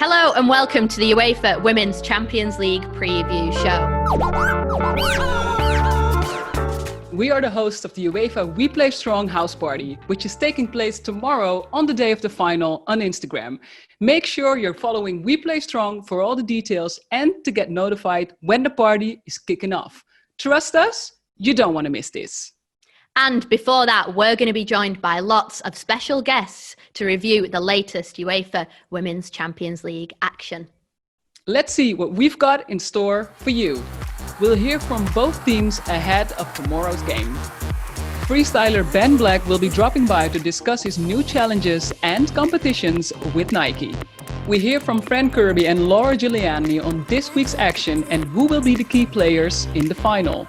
Hello and welcome to the UEFA Women's Champions League preview show. We are the hosts of the UEFA WePlayStrong house party, which is taking place tomorrow on the day of the final on Instagram. Make sure you're following WePlayStrong for all the details and to get notified when the party is kicking off. Trust us, you don't want to miss this. And before that, we're going to be joined by lots of special guests to review the latest UEFA Women's Champions League action. Let's see what we've got in store for you. We'll hear from both teams ahead of tomorrow's game. Freestyler Ben Black will be dropping by to discuss his new challenges and competitions with Nike. We hear from Fran Kirby and Laura Giuliani on this week's action and who will be the key players in the final.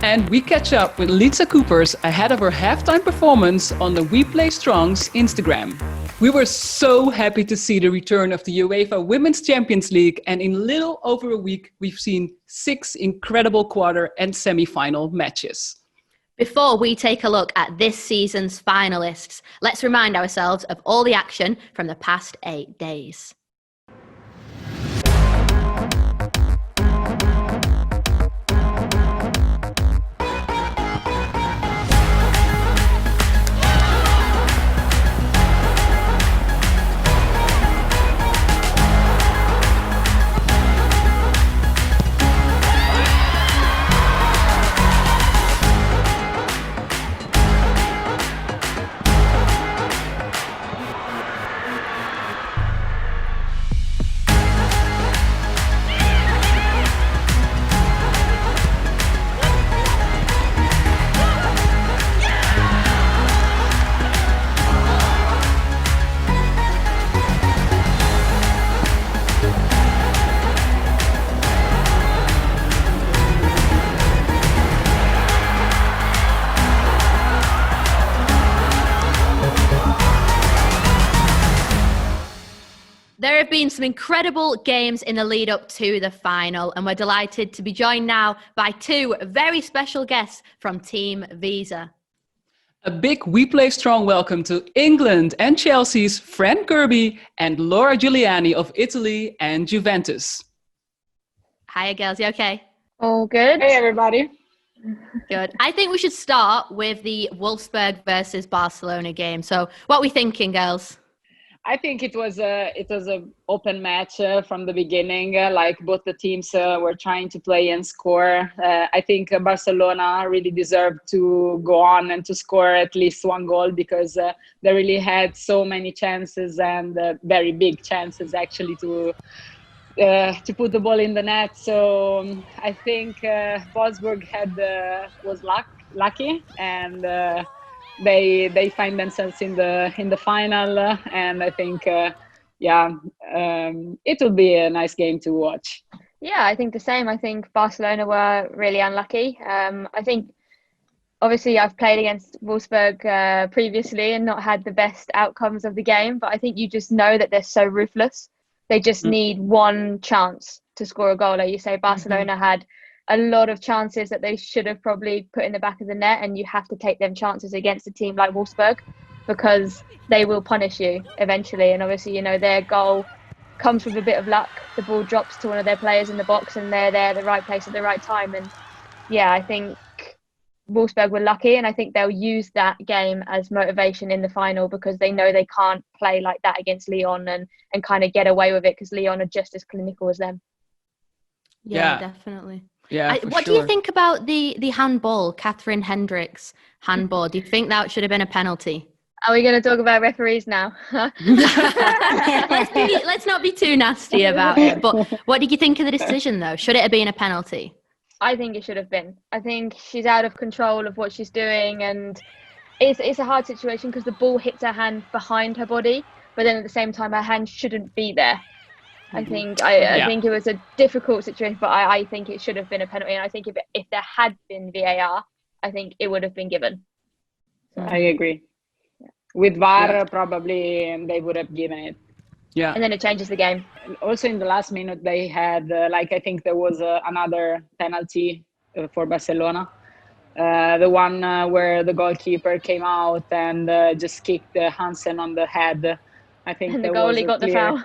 And we catch up with Lisa Coopers ahead of her halftime performance on the WePlayStrong's Instagram. We were so happy to see the return of the UEFA Women's Champions League, and in little over a week, we've seen 6 incredible quarter and semi-final matches. Before we take a look at this season's finalists, let's remind ourselves of all the action from the past 8 days. There have been some incredible games in the lead up to the final, and we're delighted to be joined now by 2 very special guests from Team Visa. A big WePlayStrong welcome to England and Chelsea's Fran Kirby and Laura Giuliani of Italy and Juventus. Hiya girls, you okay? All good. Hey everybody. Good. I think we should start with the Wolfsburg versus Barcelona game. So what are we thinking, girls? I think it was a open match from the beginning. Like both the teams were trying to play and score. I think Barcelona really deserved to go on and to score at least 1 goal because they really had so many chances and very big chances actually to put the ball in the net. So I think Wolfsburg was lucky and. They find themselves in the final, and I think it will be a nice game to watch. Yeah, I think the same. I think Barcelona were really unlucky. I think obviously I've played against Wolfsburg previously and not had the best outcomes of the game, but I think you just know that they're so ruthless. They just need 1 chance to score a goal. Like you say, Barcelona had a lot of chances that they should have probably put in the back of the net, and you have to take them chances against a team like Wolfsburg because they will punish you eventually. And obviously, you know, their goal comes with a bit of luck. The ball drops to one of their players in the box and they're there at the right place at the right time. And yeah, I think Wolfsburg were lucky, and I think they'll use that game as motivation in the final because they know they can't play like that against Lyon and kind of get away with it because Lyon are just as clinical as them. Yeah. Definitely. Yeah, what do you think about the handball, Catherine Hendricks handball? Do you think that should have been a penalty? Are we going to talk about referees now? Let's not be too nasty about it. But what did you think of the decision, though? Should it have been a penalty? I think it should have been. I think she's out of control of what she's doing, and it's a hard situation because the ball hits her hand behind her body, but then at the same time, her hand shouldn't be there. I think I think it was a difficult situation, but I think it should have been a penalty. And I think if there had been VAR, I think it would have been given. So. I agree. With VAR, probably they would have given it. Yeah. And then it changes the game. Also, in the last minute, they had, I think there was another penalty for Barcelona. The one where the goalkeeper came out and just kicked Hansen on the head. I think and the goalie got the foul.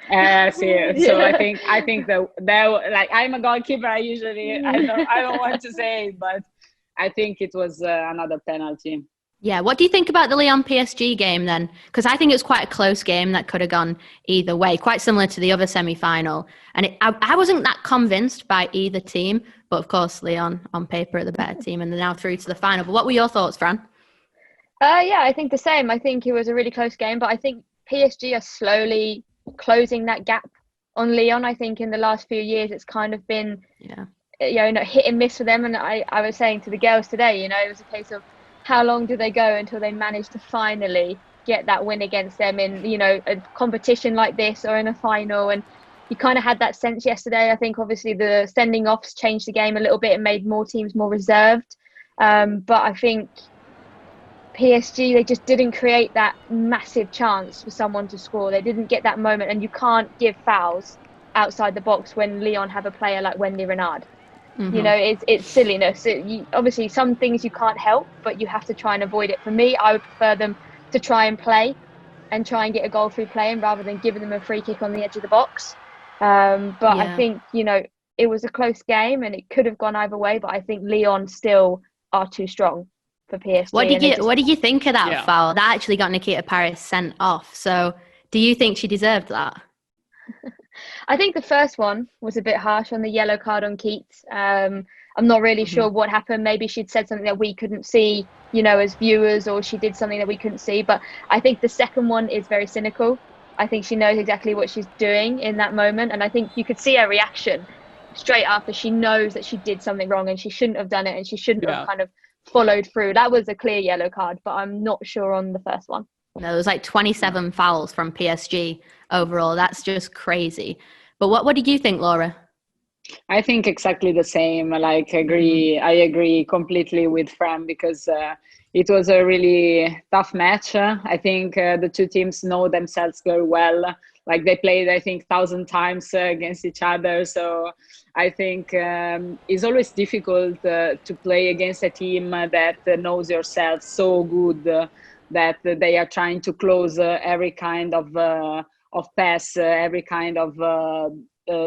See, so I think that like I'm a goalkeeper. I don't want to say it, but I think it was another penalty. Yeah, what do you think about the Lyon PSG game then? Because I think it was quite a close game that could have gone either way, quite similar to the other semi-final. And I wasn't that convinced by either team, but of course Lyon on paper are the better team and they're now through to the final. But what were your thoughts, Fran? Yeah, I think the same. I think it was a really close game, but I think PSG are slowly closing that gap on Lyon. I think in the last few years it's kind of been hit and miss for them. And I was saying to the girls today, it was a case of how long do they go until they manage to finally get that win against them in, a competition like this or in a final. And you kind of had that sense yesterday. I think obviously the sending offs changed the game a little bit and made more teams more reserved. But I think PSG, they just didn't create that massive chance for someone to score. They didn't get that moment, and you can't give fouls outside the box when Lyon have a player like Wendy Renard. Mm-hmm. It's silliness. Obviously, some things you can't help, but you have to try and avoid it. For me, I would prefer them to try and play and try and get a goal through playing rather than giving them a free kick on the edge of the box. I think, it was a close game and it could have gone either way, but I think Lyon still are too strong for PSG. What did you think of that foul? That actually got Nikita Paris sent off. So do you think she deserved that? I think the first one was a bit harsh on the yellow card on Keats. I'm not really sure what happened. Maybe she'd said something that we couldn't see, as viewers, or she did something that we couldn't see. But I think the second one is very cynical. I think she knows exactly what she's doing in that moment. And I think you could see her reaction straight after. She knows that she did something wrong and she shouldn't have done it and she shouldn't have kind of followed through. That was a clear yellow card, but I'm not sure on the first one. No, there was like 27 fouls from PSG overall. That's just crazy. But what did you think, Laura? I think exactly the same. I agree completely with Fran because it was a really tough match. I think the two teams know themselves very well. Like they played, I think, 1,000 times against each other. So I think it's always difficult to play against a team that knows yourself so good that they are trying to close every kind of pass, every kind of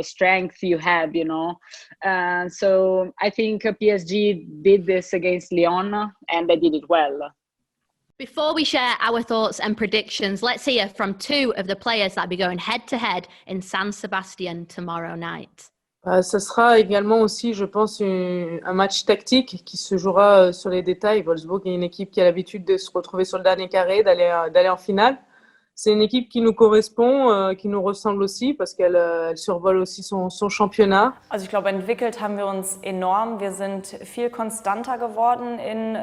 strength you have, So I think PSG did this against Lyon and they did it well. Before we share our thoughts and predictions, let's hear from two of the players that will be going head-to-head in San Sebastian tomorrow night. Ça sera également aussi, je pense, un match tactique qui se jouera sur les détails. Wolfsburg est une équipe qui a l'habitude de se retrouver sur le dernier carré, d'aller en finale. C'est une équipe qui nous correspond, qui nous ressemble aussi, parce qu'elle survole aussi son Championnat. Also ich glaube, entwickelt haben wir uns enorm. Wir sind viel konstanter geworden in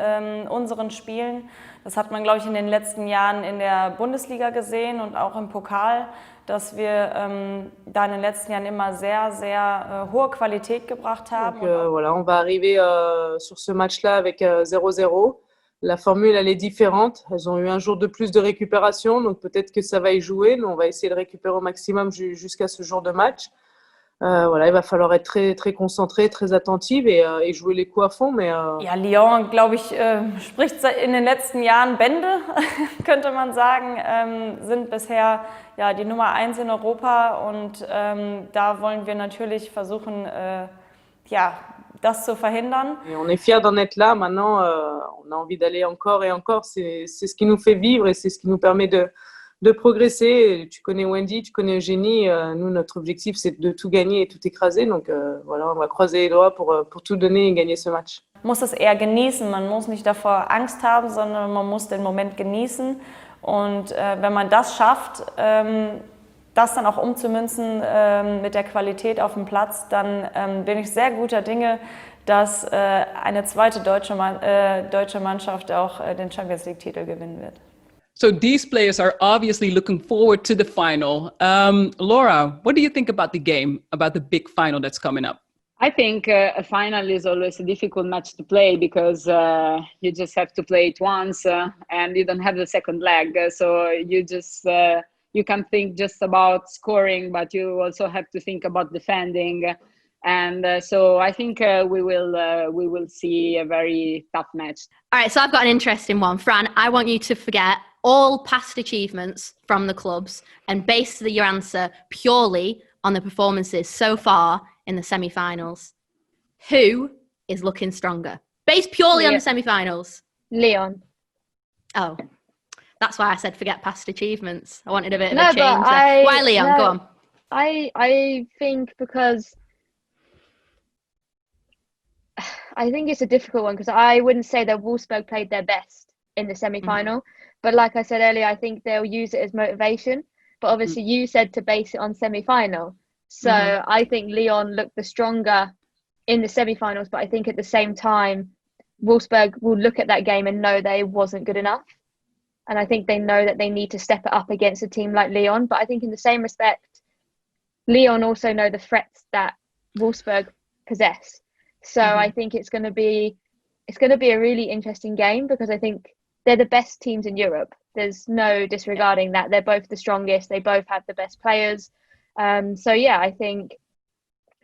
unseren Spielen. Das hat man, glaube ich, in den letzten Jahren in der Bundesliga gesehen und auch im Pokal, dass wir da in den letzten Jahren immer sehr, sehr hohe Qualität gebracht haben. Donc, voilà, on va arriver sur ce match-là avec 0-0. La formule, elle est différente. Elles ont eu un jour de plus de récupération, donc peut-être que ça va y jouer. Nous, on va essayer de récupérer au maximum jusqu'à ce jour de match. Voilà, il va falloir être très, très concentré, très attentive et jouer les coups à fond. Mais, Ja, Lyon, glaube ich, spricht in den letzten Jahren Bände, könnte man sagen, sind bisher die Nummer 1 in Europa und da wollen wir natürlich versuchen, das zu verhindern. Et on est fiers d'en être là. Maintenant, on a envie d'aller encore et encore. C'est ce qui nous fait vivre et c'est ce qui nous permet de progresser. Tu connais Wendy, tu connais Eugénie. Nous, notre objectif, c'est de tout gagner et tout écraser. Donc voilà, on va croiser les doigts pour tout donner et gagner ce match. Man muss es eher genießen. Man muss nicht davor Angst haben, sondern man muss den Moment genießen. Und wenn man das schafft, das dann auch umzumünzen mit der Qualität auf dem Platz, dann bin ich sehr guter Dinge, dass eine zweite deutsche Mannschaft auch den Champions League-Titel gewinnen wird. So these players are obviously looking forward to the final. Laura, what do you think about the game, about the big final that's coming up? I think a final is always a difficult match to play because you just have to play it once and you don't have the second leg. So you just... you can think just about scoring, but you also have to think about defending. And so I think we will see a very tough match. All right, so I've got an interesting one. Fran, I want you to forget all past achievements from the clubs and base your answer purely on the performances so far in the semi-finals, who is looking stronger? Based purely on the semi-finals. Lyon. Oh, that's why I said forget past achievements. I wanted a bit of a change there. Why Lyon? Go on. I think because I think it's a difficult one because I wouldn't say that Wolfsburg played their best in the semi-final. But like I said earlier, I think they'll use it as motivation. But obviously you said to base it on semi-final. So I think Lyon looked the stronger in the semi-finals. But I think at the same time, Wolfsburg will look at that game and know they wasn't good enough. And I think they know that they need to step it up against a team like Lyon. But I think in the same respect, Lyon also know the threats that Wolfsburg possess. So I think it's going to be a really interesting game because I think they're the best teams in Europe. There's no disregarding that. They're both the strongest. They both have the best players. So yeah, I think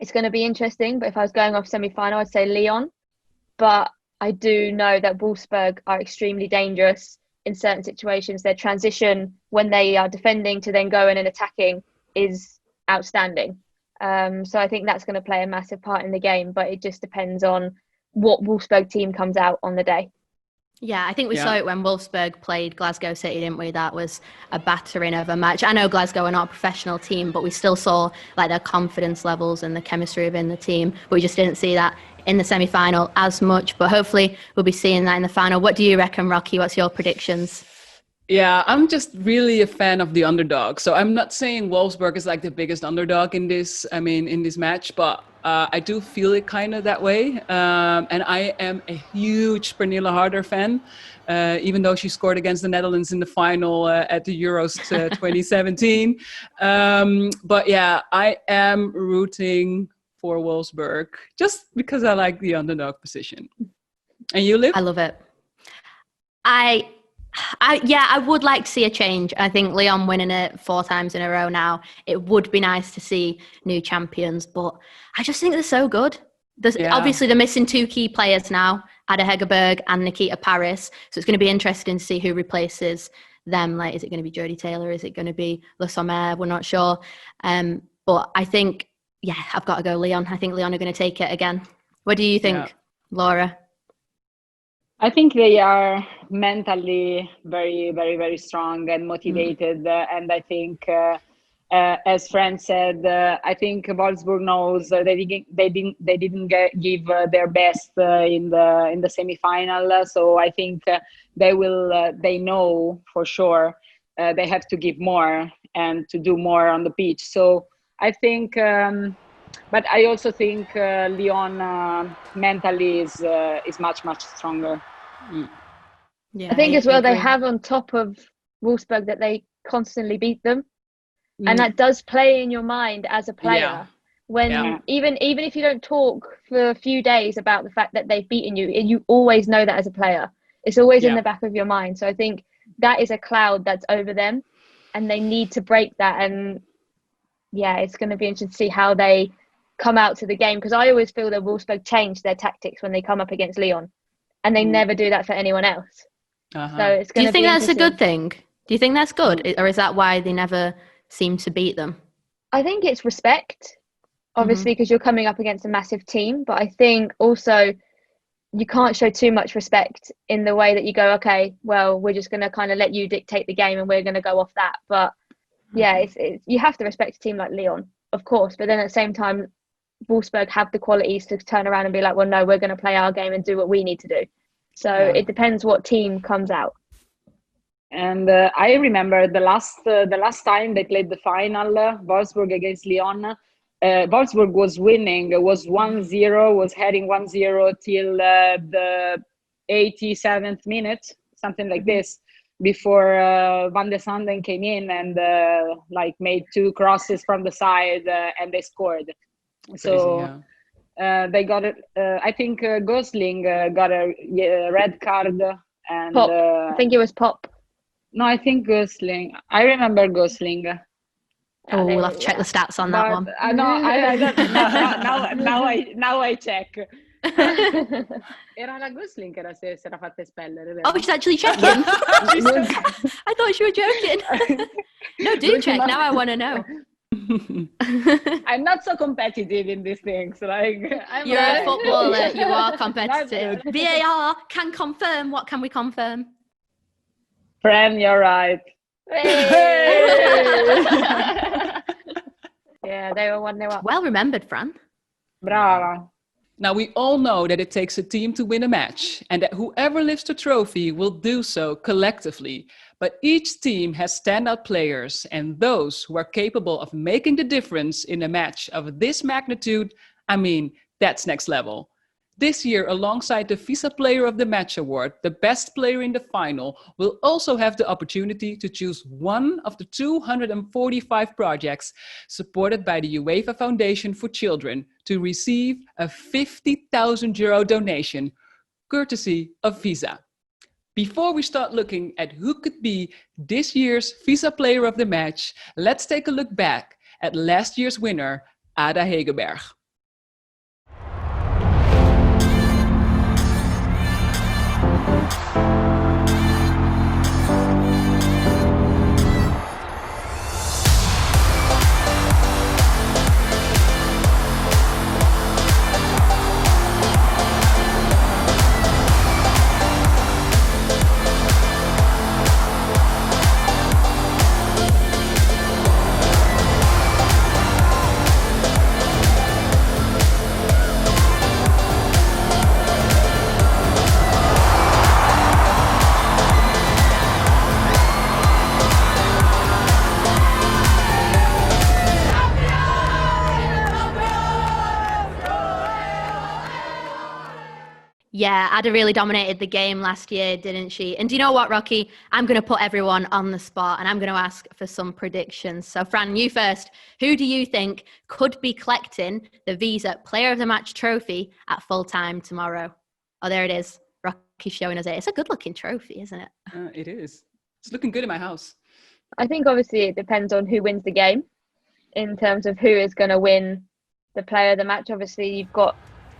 it's going to be interesting. But if I was going off semi-final, I'd say Lyon. But I do know that Wolfsburg are extremely dangerous in certain situations. Their transition when they are defending to then go in and attacking is outstanding. So I think that's going to play a massive part in the game, but it just depends on what Wolfsburg team comes out on the day. Yeah, I think we saw it when Wolfsburg played Glasgow City, didn't we? That was a battering of a match. I know Glasgow are not a professional team, but we still saw like their confidence levels and the chemistry within the team. But we just didn't see that in the semi-final as much. But hopefully we'll be seeing that in the final. What do you reckon, Rocky? What's your predictions? Yeah, I'm just really a fan of the underdog. So I'm not saying Wolfsburg is like the biggest underdog in this match, but I do feel it kind of that way. And I am a huge Pernille Harder fan, even though she scored against the Netherlands in the final at the Euros 2017. But yeah, I am rooting for Wolfsburg just because I like the underdog position. And you, Liv? I love it. I would like to see a change. I think Lyon winning it 4 times in a row now, it would be nice to see new champions, but I just think they're so good. Obviously, they're missing 2 key players now, Ada Hegerberg and Nikita Paris, so it's going to be interesting to see who replaces them. Like, is it going to be Jodie Taylor? Is it going to be Le Sommer? We're not sure. But I think, I've got to go Lyon. I think Lyon are going to take it again. What do you think, Laura? I think they are mentally very, very, very strong and motivated. And I think, as Fran said, I think Wolfsburg knows they didn't give their best in the semi-final. So I think they know for sure they have to give more and to do more on the pitch. So I think. But I also think Lyon mentally is much, much stronger. Yeah, I think as well they have on top of Wolfsburg that they constantly beat them. And that does play in your mind as a player. When even if you don't talk for a few days about the fact that they've beaten you, you always know that as a player. It's always in the back of your mind. So I think that is a cloud that's over them and they need to break that. And it's going to be interesting to see how they come out to the game, because I always feel that Wolfsburg change their tactics when they come up against Lyon, and they never do that for anyone else. So it's going to be. Do you think that's a good thing? Do you think that's good, or is that why they never seem to beat them? I think it's respect, obviously, because you're coming up against a massive team. But I think also you can't show too much respect in the way that you go, okay, well, we're just going to kind of let you dictate the game and we're going to go off that. But you have to respect a team like Lyon, of course. But then at the same time, Wolfsburg have the qualities to turn around and be like, well, no, we're going to play our game and do what we need to do. So it depends what team comes out. And I remember the last time they played the final, Wolfsburg against Lyon. Wolfsburg was winning. It was 1-0, was heading 1-0 till the 87th minute, something like this, before Van de Sanden came in and made 2 crosses from the side and they scored. So they got it. I think Gosling got a red card and Pop. I think it was Pop. No, I think Gosling. I remember Gosling. We'll have to check the stats on that one. No, I don't. Now I check. Era la Gosling che si era fatta espellere, vero? Oh, she's actually checking. I thought she was joking. No, do check. Now I want to know. I'm not so competitive in these things. Like You're a footballer. You are competitive. VAR can confirm. What can we confirm? Fran, you're right. Yeah, they were 1-0 up. Well remembered, Fran. Brava. Now, we all know that it takes a team to win a match and that whoever lifts the trophy will do so collectively. But each team has standout players, and those who are capable of making the difference in a match of this magnitude, I mean, that's next level. This year, alongside the FISA Player of the Match award, the best player in the final will also have the opportunity to choose one of the 245 projects supported by the UEFA Foundation for Children to receive a €50,000 donation, courtesy of Visa. Before we start looking at who could be this year's FISA Player of the Match, let's take a look back at last year's winner, Ada Hegerberg. Yeah, Ada really dominated the game last year, didn't she? And do you know what, Rocky? I'm going to put everyone on the spot and I'm going to ask for some predictions. So, Fran, you first. Who do you think could be collecting the Visa Player of the Match trophy at full time tomorrow? Oh, there it is. Rocky's showing us it. It's a good-looking trophy, isn't it? It is. It's looking good in my house. I think obviously it depends on who wins the game in terms of who is going to win the Player of the Match. Obviously, you've got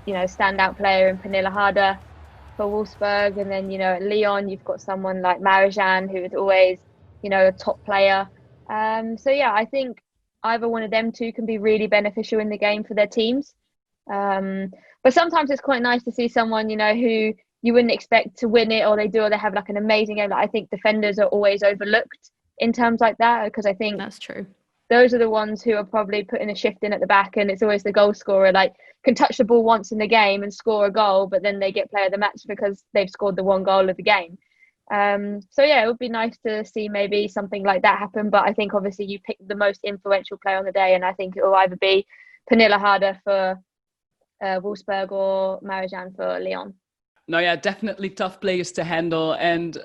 standout player in Hehakaija for Wolfsburg, and then at Lyon you've got someone like Marijan, who is always a top player. So yeah, I think either one of them two can be really beneficial in the game for their teams. But sometimes it's quite nice to see someone who you wouldn't expect to win it, or they have like an amazing game. Like, I think defenders are always overlooked in terms like that, because I think that's true. Those are the ones who are probably putting a shift in at the back, and it's always the goal scorer, like, can touch the ball once in the game and score a goal, but then they get player of the match because they've scored the one goal of the game. So yeah, it would be nice to see maybe something like that happen, but I think obviously you pick the most influential player on the day, and I think it will either be Hehakaija for Wolfsburg or Marijan for Lyon. No, yeah, definitely tough players to handle. And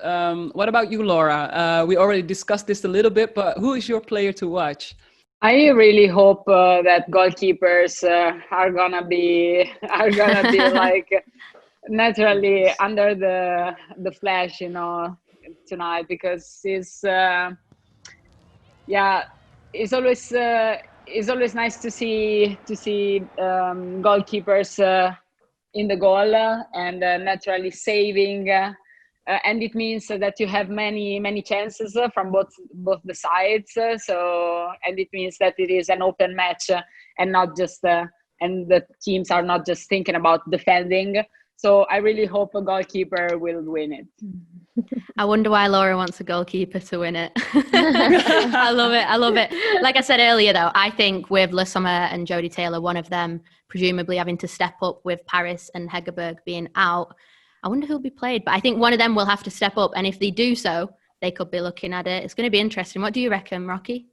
what about you, Laura? We already discussed this a little bit, but who is your player to watch? I really hope that goalkeepers are gonna be like naturally under the flash, tonight, because it's always nice to see goalkeepers in the goal and naturally saving, and it means that you have many chances from both the sides. And it means that it is an open match and not just and the teams are not just thinking about defending. So I really hope a goalkeeper will win it. I wonder why Laura wants a goalkeeper to win it. I love it. Like I said earlier, though, I think with Le Sommer and Jodie Taylor, one of them presumably having to step up with Paris and Hegerberg being out, I wonder who'll be played. But I think one of them will have to step up. And if they do so, they could be looking at it. It's going to be interesting. What do you reckon, Rocky?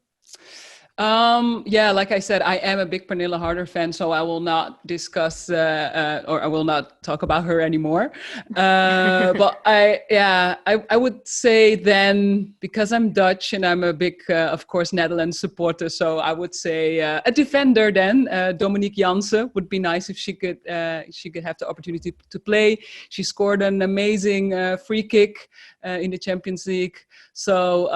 Yeah, like I said, I am a big Pernille Harder fan, so I will not discuss or I will not talk about her anymore. But I would say then, because I'm Dutch and I'm a big, of course, Netherlands supporter, so I would say a defender then, Dominique Jansen would be nice if she could have the opportunity to play. She scored an amazing free kick in the Champions League. So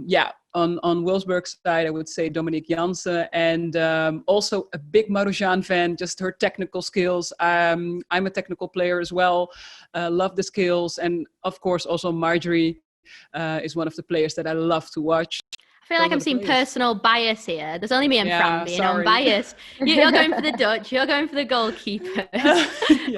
yeah, on Wolfsburg's side, I would say Dominique Jansen, and also a big Marujaan fan, just her technical skills. I'm a technical player as well, love the skills. And of course, also Marjorie is one of the players that I love to watch. I feel like I'm seeing personal bias here. There's only me and Fran being unbiased. You're going for the Dutch, you're going for the goalkeepers.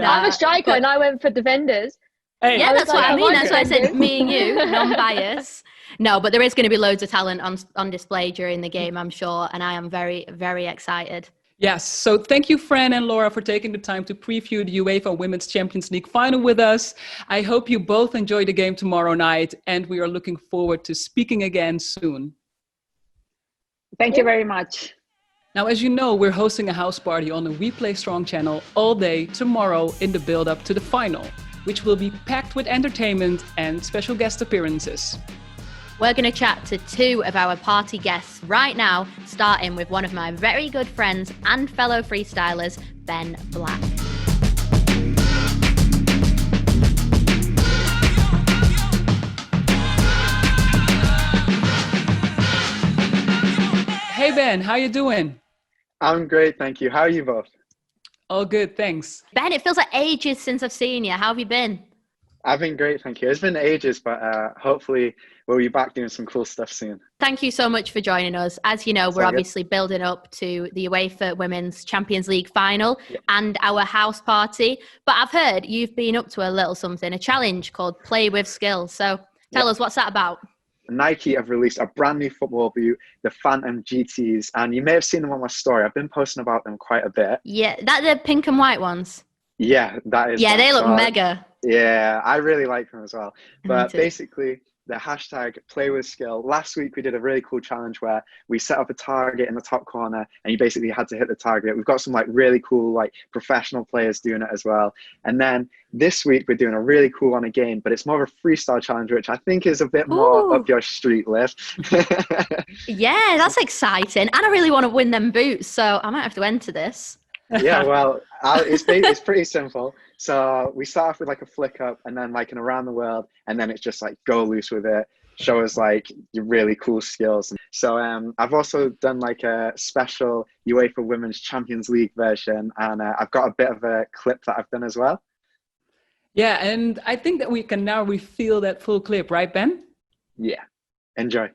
I'm a striker and I went for defenders. Hey. Yeah, that's what I mean. That's why I said me and you, non-bias. No, but there is going to be loads of talent on display during the game, I'm sure. And I am very, very excited. Yes. So thank you, Fran and Laura, for taking the time to preview the UEFA Women's Champions League final with us. I hope you both enjoy the game tomorrow night. And we are looking forward to speaking again soon. Thank you very much. Now, as you know, we're hosting a house party on the WePlayStrong channel all day tomorrow in the build-up to the final, which will be packed with entertainment and special guest appearances. We're going to chat to two of our party guests right now, starting with one of my very good friends and fellow freestylers, Ben Black. Hey Ben, how you doing? I'm great, thank you. How are you both? All good, thanks. Ben, it feels like ages since I've seen you. How have you been? I've been great, thank you. It's been ages, but hopefully we'll be back doing some cool stuff soon. Thank you so much for joining us. As you know, we're obviously building up to the UEFA Women's Champions League final and our house party. But I've heard you've been up to a little something, a challenge called Play With Skill. So tell us, what's that about? Nike have released a brand new football boot, the Phantom GTs, and you may have seen them on my story. I've been posting about them quite a bit. Yeah, that the pink and white ones. Yeah, that is. Yeah, they look mega. Yeah, I really like them as well. But basically, the hashtag Play With Skill. Last week, we did a really cool challenge where we set up a target in the top corner and you basically had to hit the target. We've got some like really cool, like professional players doing it as well. And then this week, we're doing a really cool one again, but it's more of a freestyle challenge, which I think is a bit more up your street, Liv. Yeah, that's exciting. And I really want to win them boots, so I might have to enter this. Yeah, well, it's pretty simple. So we start off with like a flick up and then like an around the world, and then it's just like go loose with it, show us like your really cool skills. So I've also done like a special UEFA Women's Champions League version, and I've got a bit of a clip that I've done as well. Yeah, and I think that we can now reveal that full clip, right, Ben? Yeah, enjoy.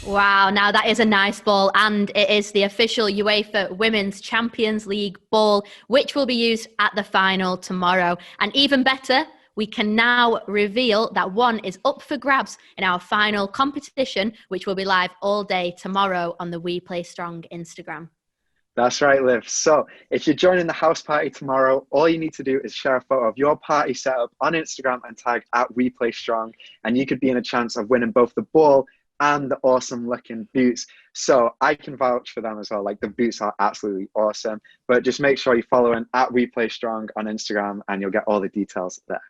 Wow, now that is a nice ball, and it is the official UEFA Women's Champions League ball, which will be used at the final tomorrow. And even better, we can now reveal that one is up for grabs in our final competition, which will be live all day tomorrow on the WePlayStrong Instagram. That's right, Liv. So if you're joining the house party tomorrow, all you need to do is share a photo of your party setup on Instagram and tag @WePlayStrong, and you could be in a chance of winning both the ball and the awesome looking boots. So I can vouch for them as well. Like the boots are absolutely awesome, but just make sure you're following @WePlayStrong on Instagram and you'll get all the details there.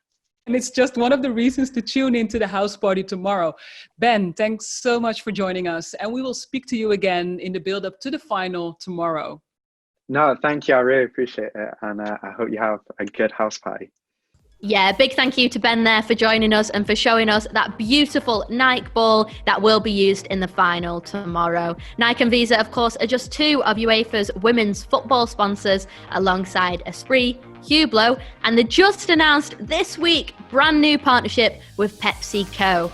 And it's just one of the reasons to tune into the house party tomorrow. Ben, thanks so much for joining us. And we will speak to you again in the build up to the final tomorrow. No, thank you. I really appreciate it. And I hope you have a good house party. Yeah, big thank you to Ben there for joining us and for showing us that beautiful Nike ball that will be used in the final tomorrow. Nike and Visa, of course, are just two of UEFA's women's football sponsors alongside Esprit, Hublot, and they just announced this week brand new partnership with PepsiCo.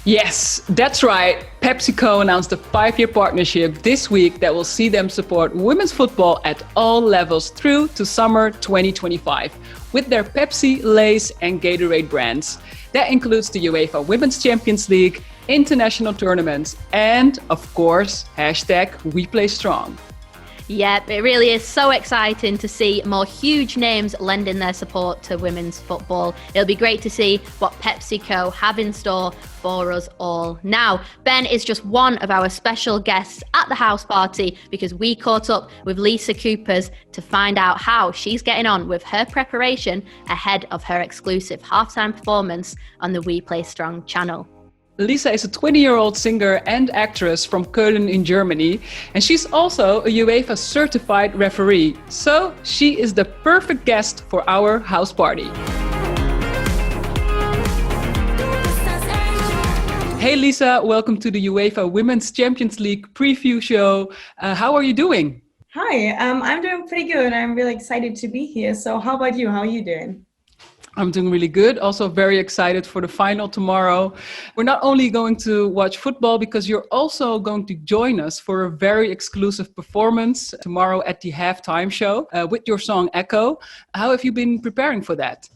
Yes, that's right. PepsiCo announced a 5-year partnership this week that will see them support women's football at all levels through to summer 2025 with their Pepsi, Lay's and Gatorade brands. That includes the UEFA Women's Champions League, international tournaments, and of course, #WePlayStrong. Yep, it really is so exciting to see more huge names lending their support to women's football. It'll be great to see what PepsiCo have in store for us all. Now, Ben is just one of our special guests at the house party because we caught up with Lisa Coopers to find out how she's getting on with her preparation ahead of her exclusive halftime performance on the WePlayStrong channel. Lisa is a 20-year-old singer and actress from Köln in Germany, and she's also a UEFA certified referee. So she is the perfect guest for our house party. Hey Lisa, welcome to the UEFA Women's Champions League preview show. How are you doing? Hi, I'm doing pretty good. I'm really excited to be here. So how about you? How are you doing? I'm doing really good. Also very excited for the final tomorrow. We're not only going to watch football because you're also going to join us for a very exclusive performance tomorrow at the halftime show with your song Echo. How have you been preparing for that?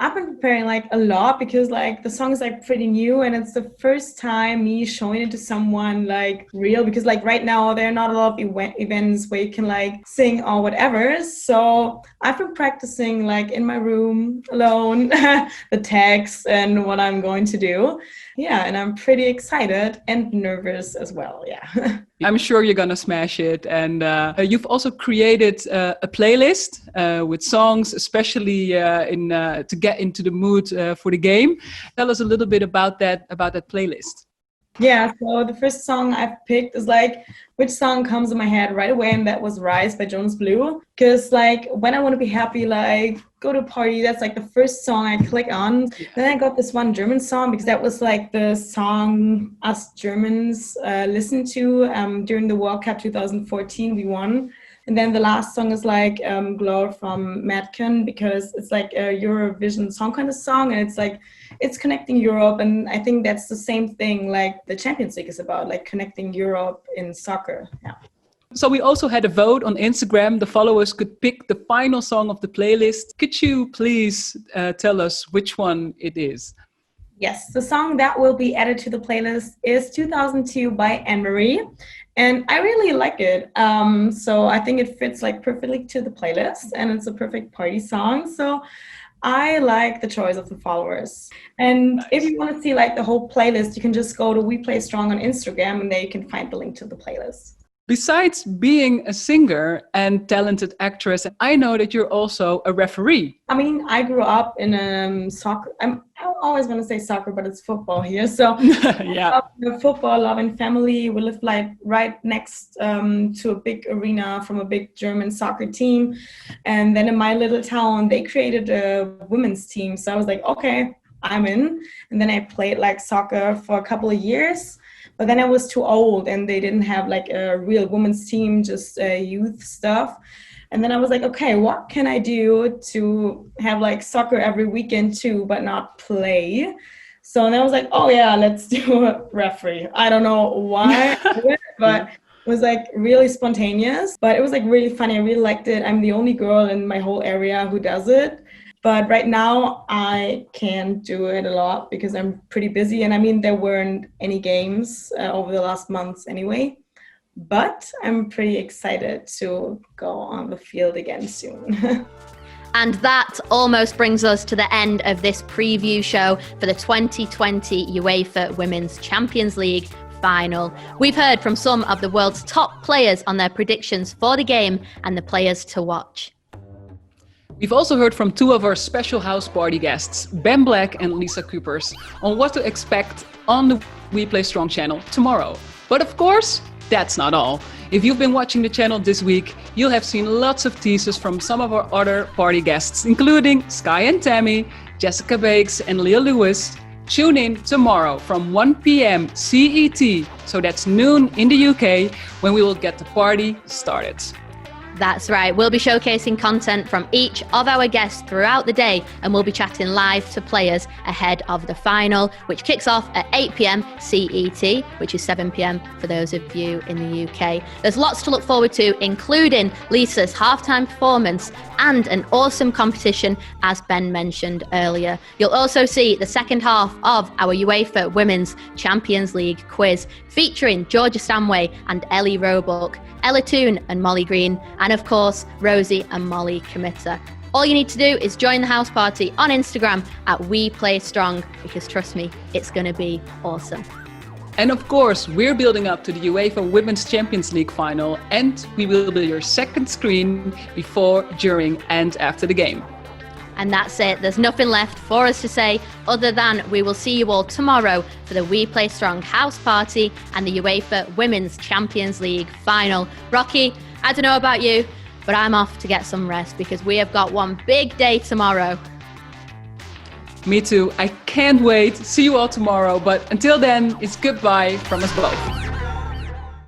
I've been preparing like a lot because like the song is like pretty new and it's the first time me showing it to someone like real, because like right now there are not a lot of events where you can like sing or whatever. So I've been practicing like in my room alone the text and what I'm going to do. Yeah, and I'm pretty excited and nervous as well. Yeah. I'm sure you're gonna smash it. And you've also created a playlist with songs, especially to get into the mood for the game. Tell us a little bit about that playlist. Yeah, so the first song I've picked is like, which song comes in my head right away, and that was Rise by Jonas Blue. Because like when I want to be happy, like go to a party, that's like the first song I click on. Then I got this one German song because that was like the song us Germans listened to during the World Cup 2014 we won. And then the last song is like Glow from Madken, because it's like a Eurovision Song Contest song, and it's like it's connecting Europe, and I think that's the same thing like the Champions League is about, like connecting Europe in soccer. Yeah. So we also had a vote on Instagram. The followers could pick the final song of the playlist. Could you please tell us which one it is? Yes, the song that will be added to the playlist is 2002 by Anne-Marie. And I really like it. So I think it fits like perfectly to the playlist, and it's a perfect party song. So I like the choice of the followers. And nice. If you want to see like the whole playlist, you can just go to WePlayStrong on Instagram, and there you can find the link to the playlist. Besides being a singer and talented actress, I know that you're also a referee. I mean, I grew up in soccer. I'm always going to say soccer, but it's football here. So yeah, a football loving family. We live like right next to a big arena from a big German soccer team. And then in my little town, they created a women's team. So I was like, okay, I'm in. And then I played like soccer for a couple of years. But then I was too old and they didn't have like a real women's team, just youth stuff. And then I was like, okay, what can I do to have like soccer every weekend too, but not play? So then I was like, oh yeah, let's do a referee. I don't know why I did it, but it was like really spontaneous. But it was like really funny. I really liked it. I'm the only girl in my whole area who does it. But right now I can't do it a lot because I'm pretty busy. And I mean, there weren't any games over the last months anyway. But I'm pretty excited to go on the field again soon. And that almost brings us to the end of this preview show for the 2020 UEFA Women's Champions League Final. We've heard from some of the world's top players on their predictions for the game and the players to watch. We've also heard from two of our special house party guests, Ben Black and Lisa Coopers, on what to expect on the WePlayStrong channel tomorrow. But of course, that's not all. If you've been watching the channel this week, you'll have seen lots of teasers from some of our other party guests, including Sky and Tammy, Jessica Bakes and Leah Lewis. Tune in tomorrow from 1 p.m. CET, so that's noon in the UK, when we will get the party started. That's right. We'll be showcasing content from each of our guests throughout the day, and we'll be chatting live to players ahead of the final, which kicks off at 8 p.m. CET, which is 7 p.m. for those of you in the UK. There's lots to look forward to, including Lisa's halftime performance and an awesome competition, as Ben mentioned earlier. You'll also see the second half of our UEFA Women's Champions League quiz, featuring Georgia Stanway and Ellie Roebuck, Ella Toon and Molly Green, and of course, Rosie and Molly Committer. All you need to do is join the house party on Instagram at WePlayStrong, because trust me, it's going to be awesome. And of course, we're building up to the UEFA Women's Champions League final, and we will be your second screen before, during, and after the game. And that's it. There's nothing left for us to say other than we will see you all tomorrow for the WePlayStrong house party and the UEFA Women's Champions League final. Rocky, I don't know about you, but I'm off to get some rest because we have got one big day tomorrow. Me too. I can't wait. See you all tomorrow. But until then, it's goodbye from us both.